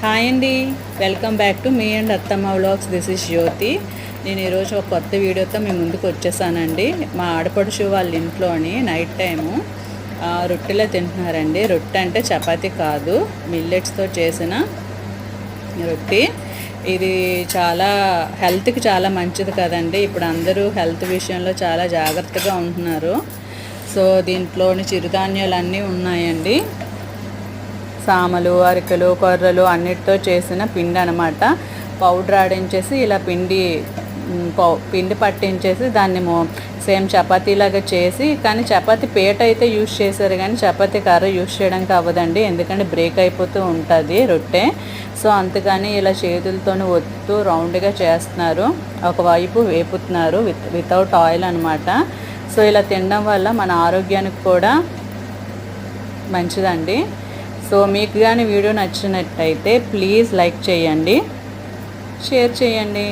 Hi అండి, welcome back to me and అత్తమ్మ vlogs. This is జ్యోతి. నేను ఈరోజు ఒక కొత్త వీడియోతో మీ ముందుకు వచ్చేసానండి. మా ఆడపడుచు వాళ్ళ ఇంట్లోని నైట్ టైము రొట్టెలే తింటున్నారండి. రొట్టె అంటే చపాతీ కాదు, మిల్లెట్స్తో చేసిన రొట్టె. ఇది చాలా హెల్త్కి చాలా మంచిది కదండి. ఇప్పుడు అందరూ హెల్త్ విషయంలో చాలా జాగ్రత్తగా ఉంటున్నారు. సో దీంట్లోని చిరుధాన్యాలు అన్నీ ఉన్నాయండి. సామలు, అరికెలు, కొర్రలు అన్నిటితో చేసిన పిండి అనమాట. పౌడర్ ఆడించేసి ఇలా పిండి పట్టించేసి దాన్ని సేమ్ చపాతీలాగా చేసి, కానీ చపాతీ పీట అయితే యూజ్ చేశారు కానీ చపాతీ కర్ర యూజ్ చేయడానికి అవ్వదండి, ఎందుకంటే బ్రేక్ అయిపోతూ ఉంటుంది రొట్టె. సో అందుకని ఇలా చేతులతోని ఒత్తుతూ రౌండ్గా చేస్తున్నారు. ఒకవైపు వేపుతున్నారు వితౌట్ ఆయిల్ అనమాట. సో ఇలా తినడం వల్ల మన ఆరోగ్యానికి కూడా మంచిదండి. సో మీకు కానీ వీడియో నచ్చినట్టయితే ప్లీజ్ లైక్ చేయండి, షేర్ చేయండి.